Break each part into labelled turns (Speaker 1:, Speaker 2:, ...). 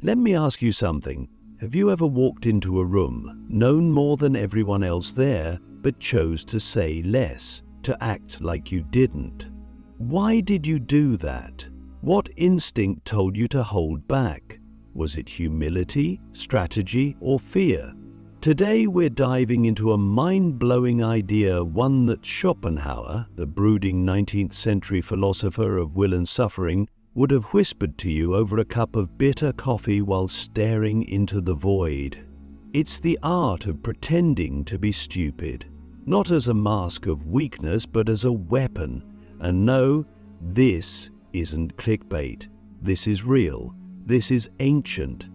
Speaker 1: Let me ask you something. Have you ever walked into a room, known more than everyone else there, but chose to say less, to act like you didn't? Why did you do that? What instinct told you to hold back? Was it humility, strategy, or fear? Today we're diving into a mind-blowing idea, one that Schopenhauer, the brooding 19th century philosopher of will and suffering, would have whispered to you over a cup of bitter coffee while staring into the void. It's the art of pretending to be stupid, not as a mask of weakness but as a weapon. And no, this isn't clickbait. This is real. This is ancient.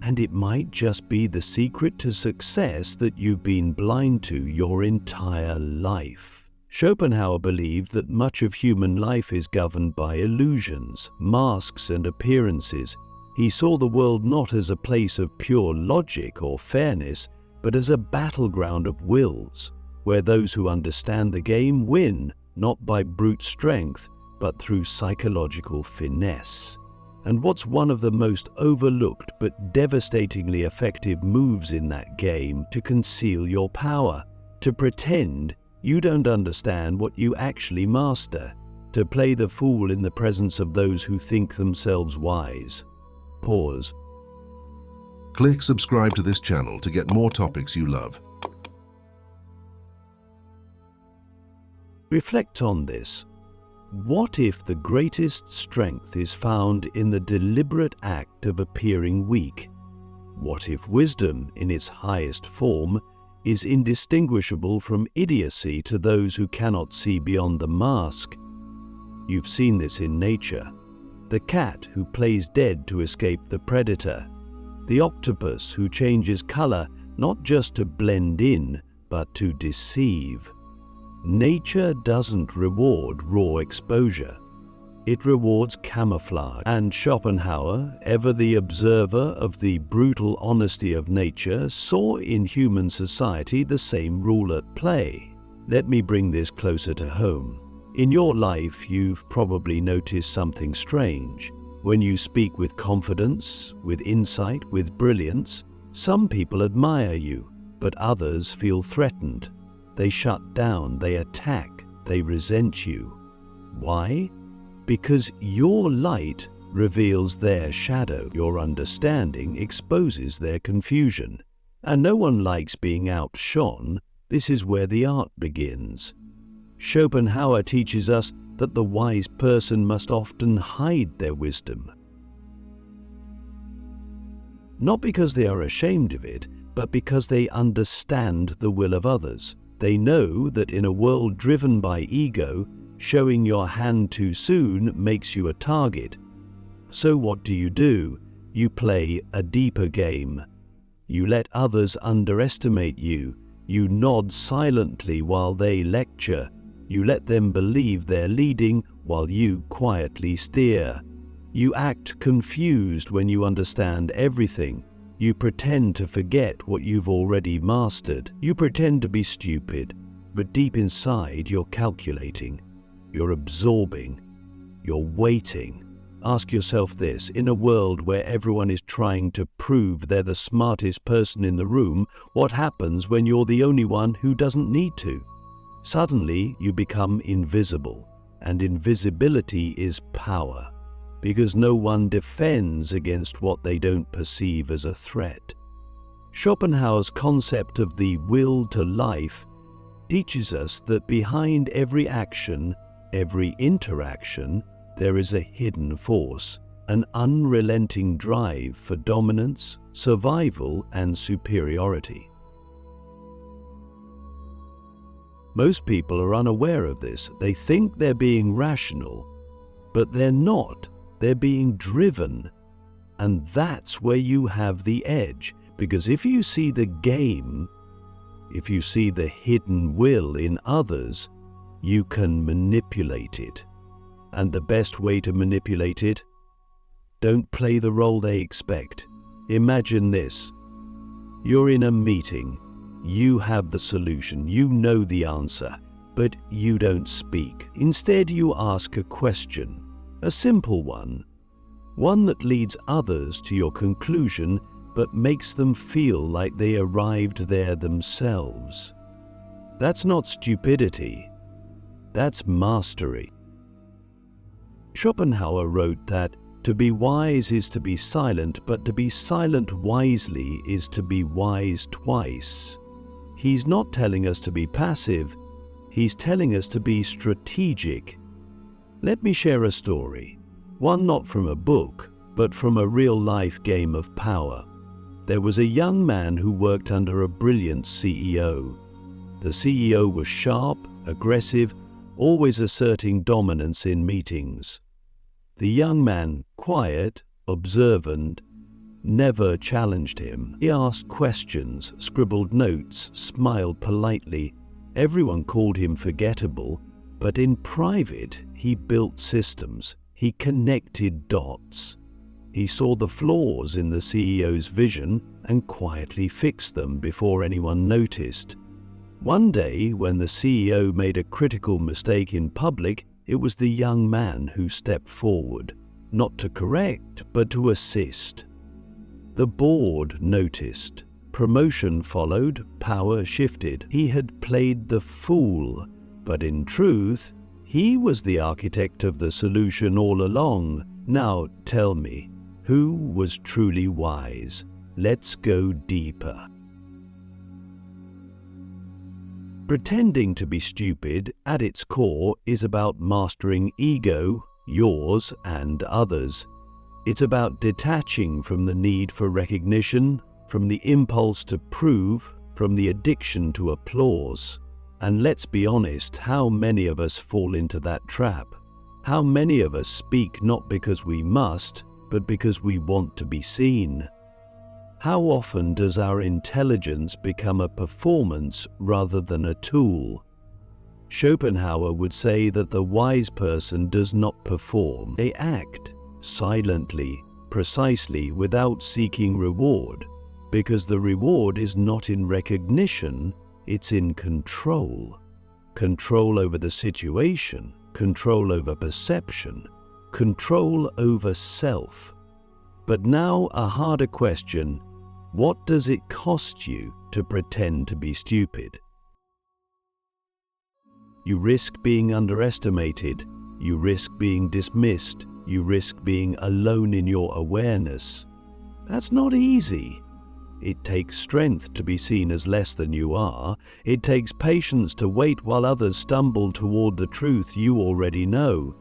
Speaker 1: And it might just be the secret to success that you've been blind to your entire life. Schopenhauer believed that much of human life is governed by illusions, masks, and appearances. He saw the world not as a place of pure logic or fairness, but as a battleground of wills, where those who understand the game win, not by brute strength, but through psychological finesse. And what's one of the most overlooked but devastatingly effective moves in that game? To conceal your power, to pretend you don't understand what you actually master, to play the fool in the presence of those who think themselves wise. Pause.
Speaker 2: Click subscribe to this channel to get more topics you love.
Speaker 1: Reflect on this. What if the greatest strength is found in the deliberate act of appearing weak? What if wisdom, in its highest form, is indistinguishable from idiocy to those who cannot see beyond the mask? You've seen this in nature. The cat who plays dead to escape the predator. The octopus who changes color not just to blend in, but to deceive. Nature doesn't reward raw exposure. It rewards camouflage. And Schopenhauer, ever the observer of the brutal honesty of nature, saw in human society the same rule at play. Let me bring this closer to home. In your life, you've probably noticed something strange. When you speak with confidence, with insight, with brilliance, some people admire you, but others feel threatened. They shut down, they attack, they resent you. Why? Because your light reveals their shadow. Your understanding exposes their confusion. And no one likes being outshone. This is where the art begins. Schopenhauer teaches us that the wise person must often hide their wisdom. Not because they are ashamed of it, but because they understand the will of others. They know that in a world driven by ego, showing your hand too soon makes you a target. So what do? You play a deeper game. You let others underestimate you. You nod silently while they lecture. You let them believe they're leading while you quietly steer. You act confused when you understand everything. You pretend to forget what you've already mastered. You pretend to be stupid, but deep inside you're calculating. You're absorbing. You're waiting. Ask yourself this: in a world where everyone is trying to prove they're the smartest person in the room, what happens when you're the only one who doesn't need to? Suddenly you become invisible, and invisibility is power, because no one defends against what they don't perceive as a threat. Schopenhauer's concept of the will to life teaches us that behind every action, every interaction, there is a hidden force, an unrelenting drive for dominance, survival, and superiority. Most people are unaware of this. They think they're being rational, but they're not. They're being driven. And that's where you have the edge, because if you see the game, if you see the hidden will in others, you can manipulate it. And the best way to manipulate it? Don't play the role they expect. Imagine this. You're in a meeting. You have the solution. You know the answer, but you don't speak. Instead, you ask a question, a simple one. one that leads others to your conclusion but makes them feel like they arrived there themselves. That's not stupidity, that's mastery. Schopenhauer wrote that to be wise is to be silent, but to be silent wisely is to be wise twice. He's not telling us to be passive, he's telling us to be strategic. Let me share a story, one not from a book, but from a real-life game of power. There was a young man who worked under a brilliant CEO. The CEO was sharp, aggressive, always asserting dominance in meetings. The young man, quiet, observant, never challenged him. He asked questions, scribbled notes, smiled politely. Everyone called him forgettable, but in private, he built systems. He connected dots. He saw the flaws in the CEO's vision and quietly fixed them before anyone noticed. One day, when the CEO made a critical mistake in public, it was the young man who stepped forward, not to correct, but to assist. The board noticed. Promotion followed, power shifted. He had played the fool, but in truth, he was the architect of the solution all along. Now tell me, who was truly wise? Let's go deeper. Pretending to be stupid, at its core, is about mastering ego, yours and others. It's about detaching from the need for recognition, from the impulse to prove, from the addiction to applause. And let's be honest, how many of us fall into that trap? How many of us speak not because we must, but because we want to be seen? How often does our intelligence become a performance rather than a tool? Schopenhauer would say that the wise person does not perform. They act silently, precisely, without seeking reward, because the reward is not in recognition, it's in control. Control over the situation, control over perception, control over self. But now a harder question. What does it cost you to pretend to be stupid? You risk being underestimated, you risk being dismissed, you risk being alone in your awareness. That's not easy. It takes strength to be seen as less than you are. It takes patience to wait while others stumble toward the truth you already know.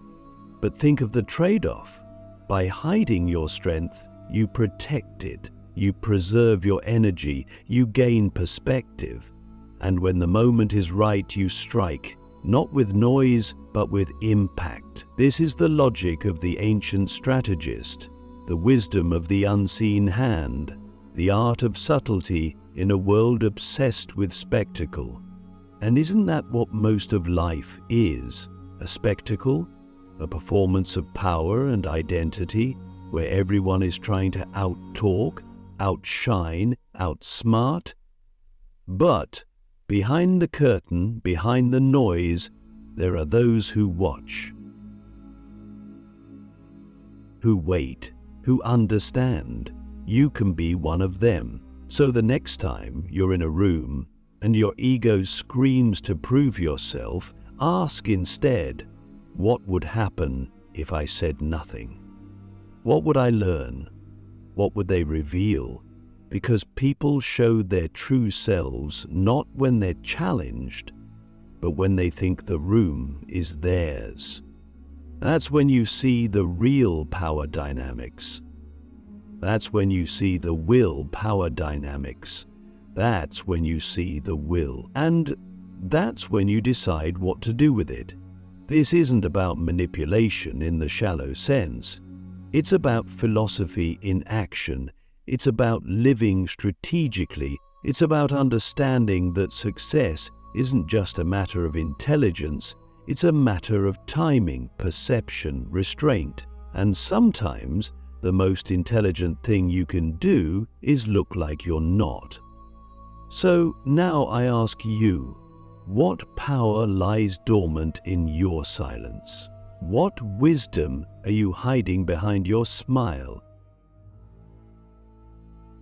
Speaker 1: But think of the trade-off. By hiding your strength, you protect it. You preserve your energy, you gain perspective, and when the moment is right, you strike, not with noise, but with impact. This is the logic of the ancient strategist, the wisdom of the unseen hand, the art of subtlety in a world obsessed with spectacle. And isn't that what most of life is? A spectacle? A performance of power and identity, where everyone is trying to out-talk, outshine, outsmart? But behind the curtain, behind the noise, there are those who watch, who wait, who understand. You can be one of them. So the next time you're in a room and your ego screams to prove yourself, ask instead, what would happen if I said nothing? What would I learn? What would they reveal? Because people show their true selves not when they're challenged, but when they think the room is theirs. That's when you see the real power dynamics. That's when you see the will power dynamics. That's when you see the will. And that's when you decide what to do with it. This isn't about manipulation in the shallow sense. It's about philosophy in action. It's about living strategically. It's about understanding that success isn't just a matter of intelligence. It's a matter of timing, perception, restraint. And sometimes the most intelligent thing you can do is look like you're not. So now I ask you, what power lies dormant in your silence? What wisdom are you hiding behind your smile?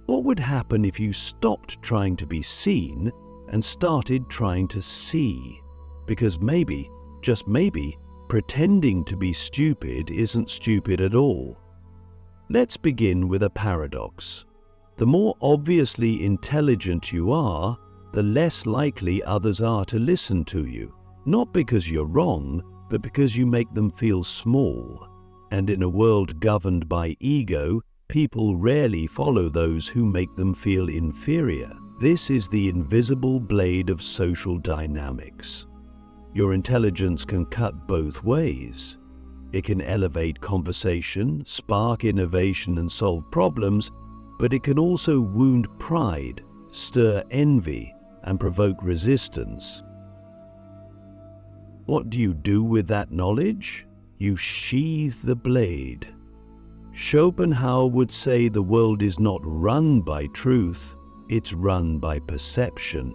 Speaker 1: What would happen if you stopped trying to be seen and started trying to see? Because maybe, just maybe, pretending to be stupid isn't stupid at all. Let's begin with a paradox. The more obviously intelligent you are, the less likely others are to listen to you, not because you're wrong, but because you make them feel small. And in a world governed by ego, people rarely follow those who make them feel inferior. This is the invisible blade of social dynamics. Your intelligence can cut both ways. It can elevate conversation, spark innovation, and solve problems, but it can also wound pride, stir envy, and provoke resistance. What do you do with that knowledge? You sheathe the blade. Schopenhauer would say the world is not run by truth, it's run by perception.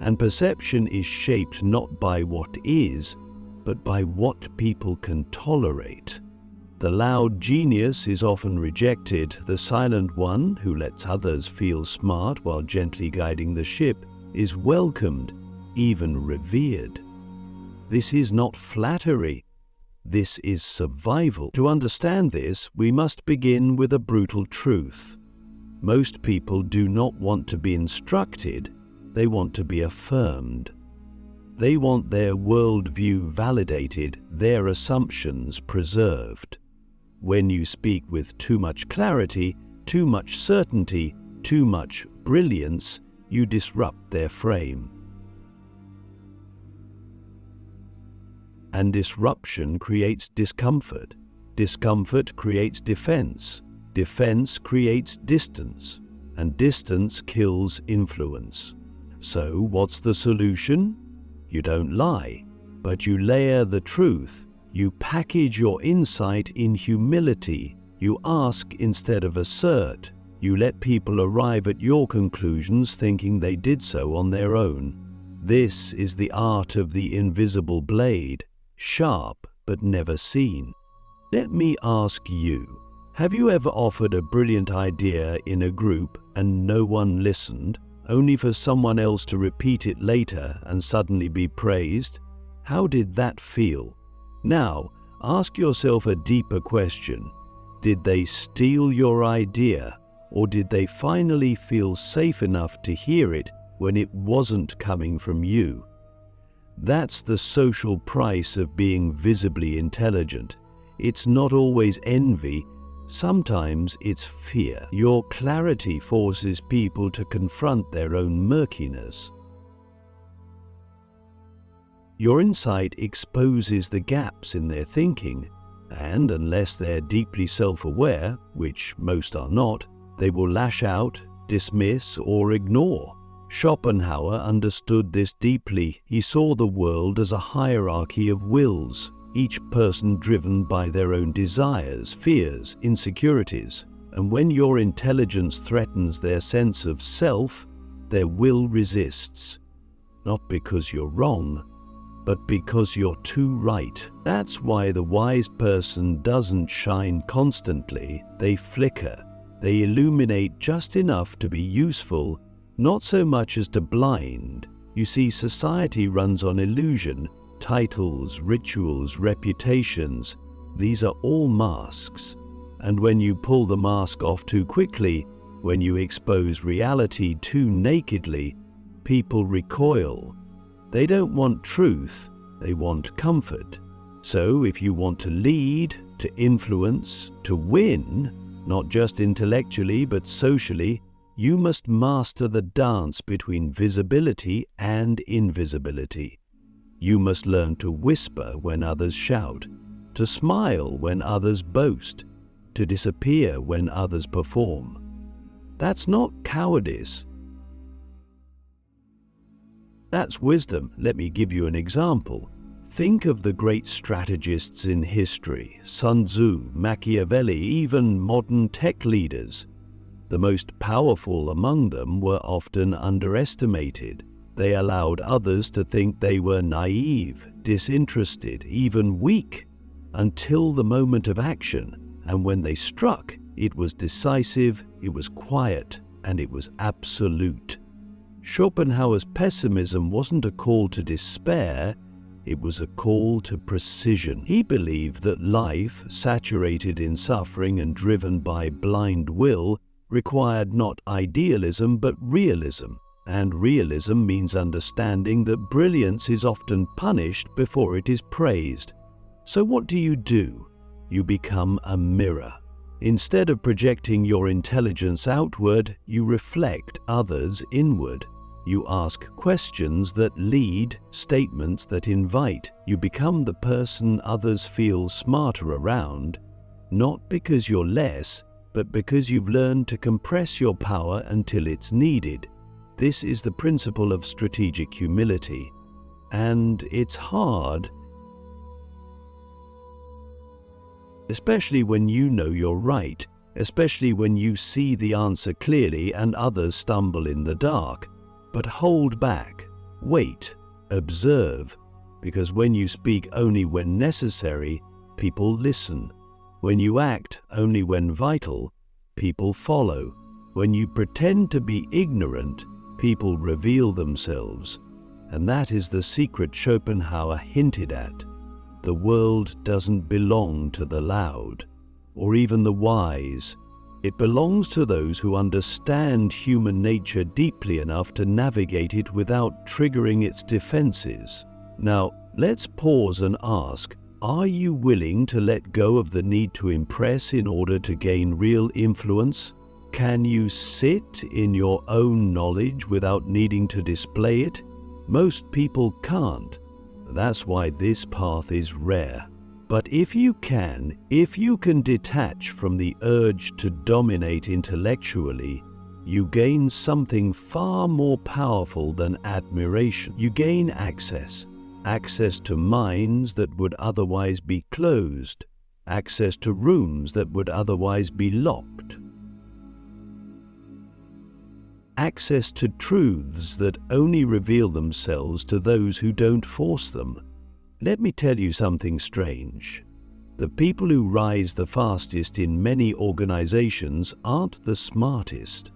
Speaker 1: And perception is shaped not by what is, but by what people can tolerate. The loud genius is often rejected. The silent one, who lets others feel smart while gently guiding the ship, is welcomed, even revered. This is not flattery. This is survival. To understand this, we must begin with a brutal truth. Most people do not want to be instructed, they want to be affirmed. They want their worldview validated, their assumptions preserved. When you speak with too much clarity, too much certainty, too much brilliance, you disrupt their frame. And disruption creates discomfort. Discomfort creates defense. Defense creates distance. And distance kills influence. So what's the solution? You don't lie, but you layer the truth. You package your insight in humility. You ask instead of assert. You let people arrive at your conclusions thinking they did so on their own. This is the art of the invisible blade, sharp but never seen. Let me ask you, have you ever offered a brilliant idea in a group and no one listened, only for someone else to repeat it later and suddenly be praised? How did that feel? Now, ask yourself a deeper question. Did they steal your idea, or did they finally feel safe enough to hear it when it wasn't coming from you? That's the social price of being visibly intelligent. It's not always envy, sometimes it's fear. Your clarity forces people to confront their own murkiness. Your insight exposes the gaps in their thinking, and unless they're deeply self-aware, which most are not, they will lash out, dismiss, or ignore. Schopenhauer understood this deeply. He saw the world as a hierarchy of wills, each person driven by their own desires, fears, insecurities. And when your intelligence threatens their sense of self, their will resists. Not because you're wrong, but because you're too right. That's why the wise person doesn't shine constantly. They flicker. They illuminate just enough to be useful, not so much as to blind. You see, society runs on illusion. Titles, rituals, reputations, these are all masks. And when you pull the mask off too quickly, when you expose reality too nakedly, people recoil. They don't want truth, they want comfort. So if you want to lead, to influence, to win, not just intellectually but socially, you must master the dance between visibility and invisibility. You must learn to whisper when others shout, to smile when others boast, to disappear when others perform. That's not cowardice. That's wisdom. Let me give you an example. Think of the great strategists in history, Sun Tzu, Machiavelli, even modern tech leaders. The most powerful among them were often underestimated. They allowed others to think they were naive, disinterested, even weak. until the moment of action, and when they struck, it was decisive, it was quiet, and it was absolute. Schopenhauer's pessimism wasn't a call to despair, it was a call to precision. He believed that life, saturated in suffering and driven by blind will, required not idealism but realism. And realism means understanding that brilliance is often punished before it is praised. So what do? You become a mirror. Instead of projecting your intelligence outward, you reflect others inward. You ask questions that lead, statements that invite. You become the person others feel smarter around, not because you're less, but because you've learned to compress your power until it's needed. This is the principle of strategic humility. And it's hard, especially when you know you're right, especially when you see the answer clearly and others stumble in the dark. But hold back, wait, observe, because when you speak only when necessary, people listen. When you act only when vital, people follow. When you pretend to be ignorant, people reveal themselves. And that is the secret Schopenhauer hinted at. The world doesn't belong to the loud, or even the wise. It belongs to those who understand human nature deeply enough to navigate it without triggering its defenses. Now, let's pause and ask, are you willing to let go of the need to impress in order to gain real influence? Can you sit in your own knowledge without needing to display it? Most people can't. That's why this path is rare. But if you can detach from the urge to dominate intellectually, you gain something far more powerful than admiration. You gain access to minds that would otherwise be closed, access to rooms that would otherwise be locked, access to truths that only reveal themselves to those who don't force them. Let me tell you something strange. The people who rise the fastest in many organizations aren't the smartest.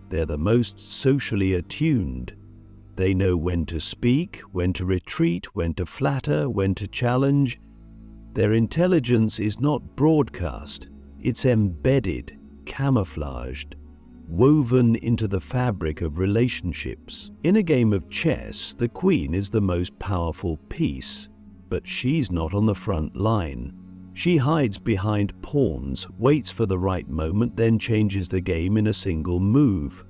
Speaker 1: They're the most socially attuned. They know when to speak, when to retreat, when to flatter, when to challenge. Their intelligence is not broadcast. It's embedded, camouflaged, woven into the fabric of relationships. In a game of chess, the queen is the most powerful piece. But she's not on the front line. She hides behind pawns, waits for the right moment, then changes the game in a single move.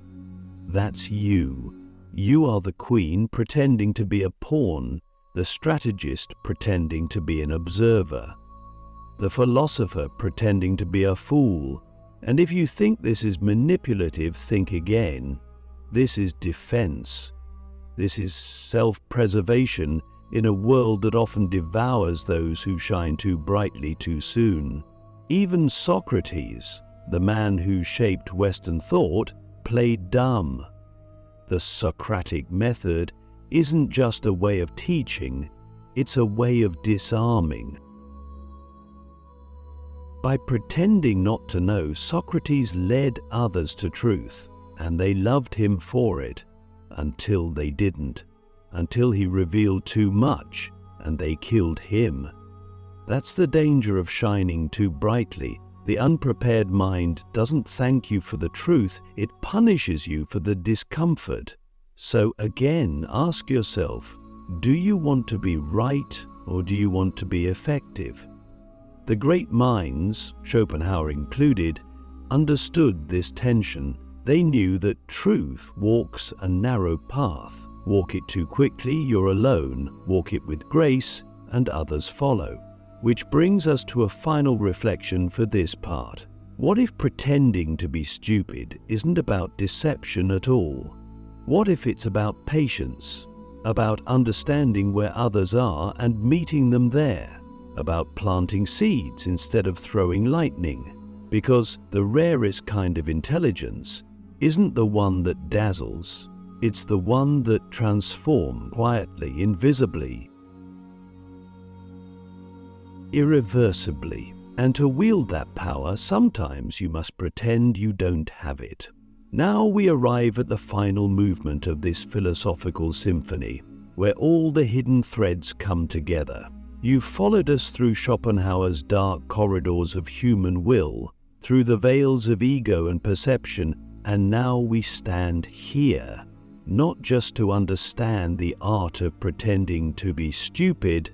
Speaker 1: That's you. You are the queen pretending to be a pawn, the strategist pretending to be an observer, the philosopher pretending to be a fool. And if you think this is manipulative, think again. This is defense. This is self-preservation in a world that often devours those who shine too brightly too soon. Even Socrates, the man who shaped Western thought, played dumb. The Socratic method isn't just a way of teaching, it's a way of disarming. By pretending not to know, Socrates led others to truth, and they loved him for it, until they didn't. Until he revealed too much, and they killed him. That's the danger of shining too brightly. The unprepared mind doesn't thank you for the truth, it punishes you for the discomfort. So again, ask yourself, do you want to be right, or do you want to be effective? The great minds, Schopenhauer included, understood this tension. They knew that truth walks a narrow path. Walk it too quickly, you're alone. Walk it with grace, and others follow. Which brings us to a final reflection for this part. What if pretending to be stupid isn't about deception at all? What if it's about patience, about understanding where others are and meeting them there, about planting seeds instead of throwing lightning? Because the rarest kind of intelligence isn't the one that dazzles. It's the one that transforms quietly, invisibly. irreversibly. And to wield that power, sometimes you must pretend you don't have it. Now we arrive at the final movement of this philosophical symphony, where all the hidden threads come together. You've followed us through Schopenhauer's dark corridors of human will, through the veils of ego and perception, and now we stand here, not just to understand the art of pretending to be stupid,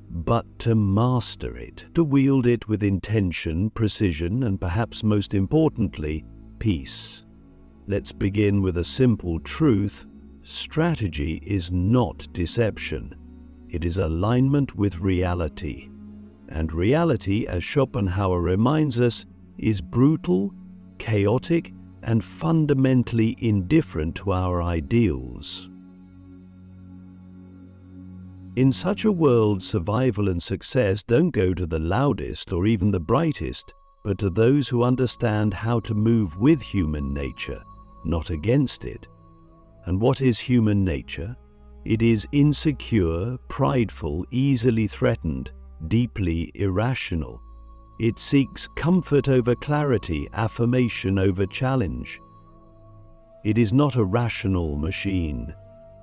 Speaker 1: but to master it, to wield it with intention, precision, and perhaps most importantly, peace. Let's begin with a simple truth. Strategy is not deception. It is alignment with reality. And reality, as Schopenhauer reminds us, is brutal, chaotic, and fundamentally indifferent to our ideals. In such a world, survival and success don't go to the loudest or even the brightest, but to those who understand how to move with human nature, not against it. And what is human nature? It is insecure, prideful, easily threatened, deeply irrational. It seeks comfort over clarity, affirmation over challenge. It is not a rational machine.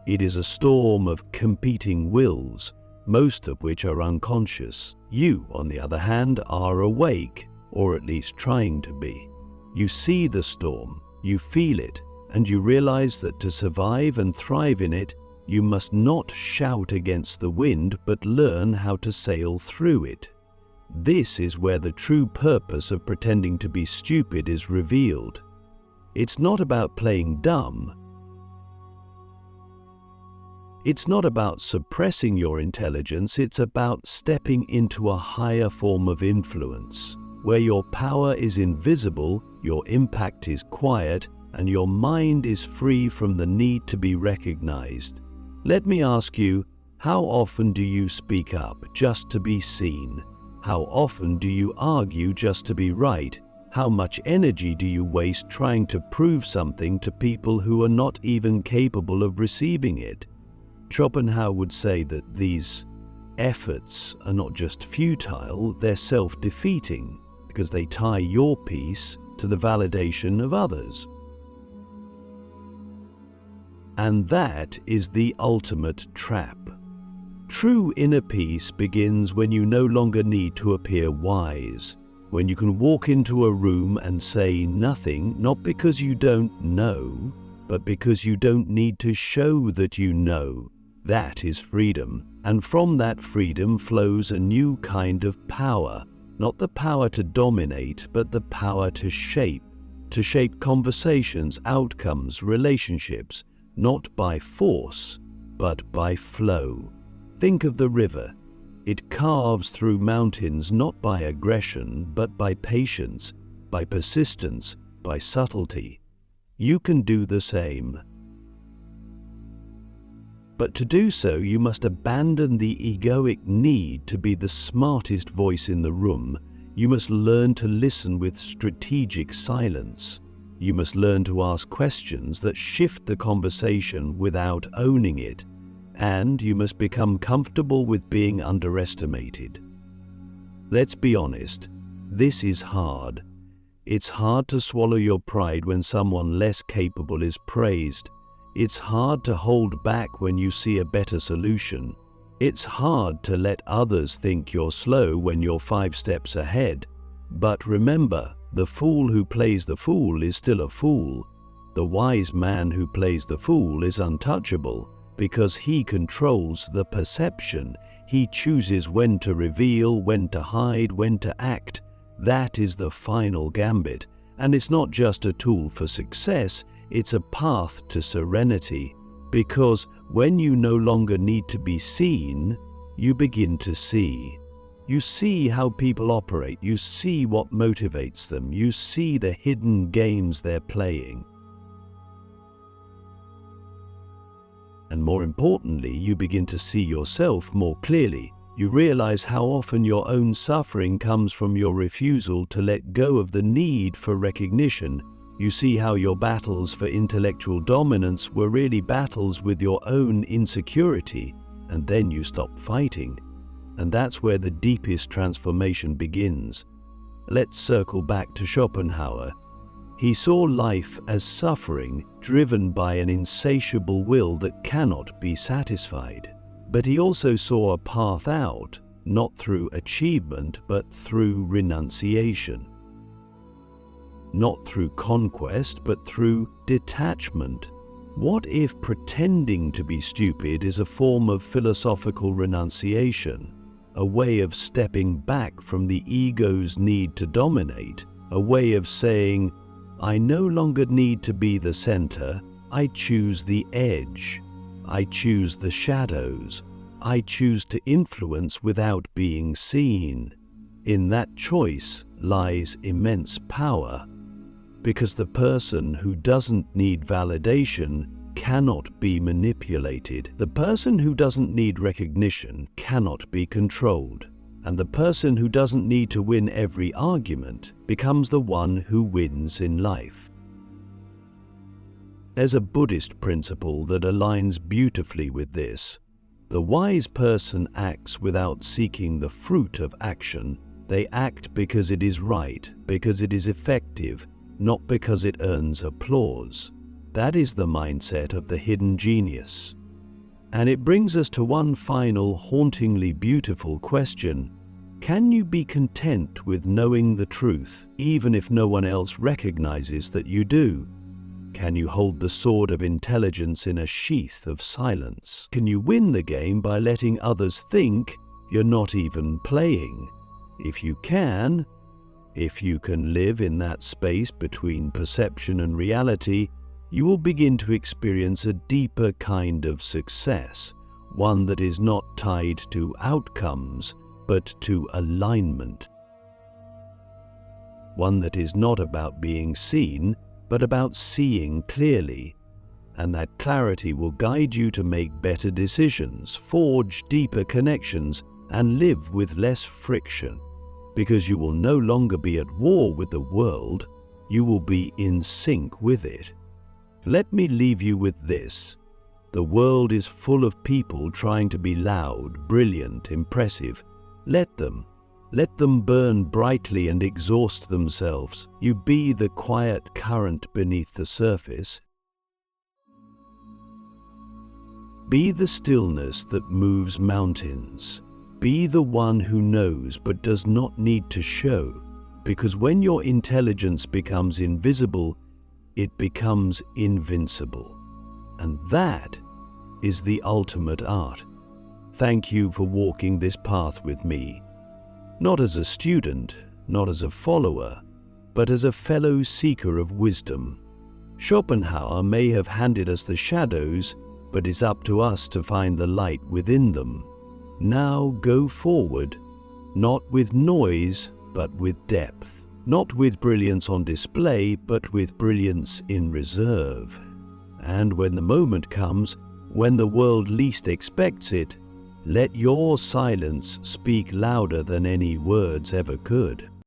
Speaker 1: It is a storm of competing wills, most of which are unconscious. You, on the other hand, are awake, or at least trying to be. You see the storm, you feel it, and you realize that to survive and thrive in it, you must not shout against the wind, but learn how to sail through it. This is where the true purpose of pretending to be stupid is revealed. It's not about playing dumb. It's not about suppressing your intelligence, it's about stepping into a higher form of influence, where your power is invisible, your impact is quiet, and your mind is free from the need to be recognized. Let me ask you, how often do you speak up just to be seen? How often do you argue just to be right? How much energy do you waste trying to prove something to people who are not even capable of receiving it? Schopenhauer would say that these efforts are not just futile, they're self-defeating, because they tie your peace to the validation of others. And that is the ultimate trap. True inner peace begins when you no longer need to appear wise, when you can walk into a room and say nothing, not because you don't know, but because you don't need to show that you know. That is freedom, and from that freedom flows a new kind of power, not the power to dominate, but the power to shape conversations, outcomes, relationships, not by force, but by flow. Think of the river. It carves through mountains not by aggression, but by patience, by persistence, by subtlety. You can do the same. But to do so, you must abandon the egoic need to be the smartest voice in the room. You must learn to listen with strategic silence. You must learn to ask questions that shift the conversation without owning it. And you must become comfortable with being underestimated. Let's be honest, this is hard. It's hard to swallow your pride when someone less capable is praised. It's hard to hold back when you see a better solution. It's hard to let others think you're slow when you're 5 steps ahead. But remember, the fool who plays the fool is still a fool. The wise man who plays the fool is untouchable because he controls the perception. He chooses when to reveal, when to hide, when to act. That is the final gambit. And it's not just a tool for success, it's a path to serenity. Because when you no longer need to be seen, you begin to see. You see how people operate, you see what motivates them, you see the hidden games they're playing. And more importantly, you begin to see yourself more clearly. You realize how often your own suffering comes from your refusal to let go of the need for recognition. You see how your battles for intellectual dominance were really battles with your own insecurity, and then you stop fighting. And that's where the deepest transformation begins. Let's circle back to Schopenhauer. He saw life as suffering driven by an insatiable will that cannot be satisfied. But he also saw a path out, not through achievement, but through renunciation. Not through conquest, but through detachment. What if pretending to be stupid is a form of philosophical renunciation, a way of stepping back from the ego's need to dominate, a way of saying, I no longer need to be the center, I choose the edge, I choose the shadows, I choose to influence without being seen. In that choice lies immense power, because the person who doesn't need validation cannot be manipulated. The person who doesn't need recognition cannot be controlled. And the person who doesn't need to win every argument becomes the one who wins in life. There's a Buddhist principle that aligns beautifully with this. The wise person acts without seeking the fruit of action. They act because it is right, because it is effective, not because it earns applause. That is the mindset of the hidden genius. And it brings us to one final hauntingly beautiful question. Can you be content with knowing the truth, even if no one else recognizes that you do? Can you hold the sword of intelligence in a sheath of silence? Can you win the game by letting others think you're not even playing? If you can live in that space between perception and reality, you will begin to experience a deeper kind of success, one that is not tied to outcomes, but to alignment. One that is not about being seen, but about seeing clearly. And that clarity will guide you to make better decisions, forge deeper connections, and live with less friction. Because you will no longer be at war with the world, you will be in sync with it. Let me leave you with this. The world is full of people trying to be loud, brilliant, impressive. Let them burn brightly and exhaust themselves. You be the quiet current beneath the surface. Be the stillness that moves mountains. Be the one who knows but does not need to show, because when your intelligence becomes invisible, it becomes invincible. And that is the ultimate art. Thank you for walking this path with me, not as a student, not as a follower, but as a fellow seeker of wisdom. Schopenhauer may have handed us the shadows, but it's up to us to find the light within them. Now go forward, not with noise, but with depth. Not with brilliance on display, but with brilliance in reserve. And when the moment comes, when the world least expects it, let your silence speak louder than any words ever could.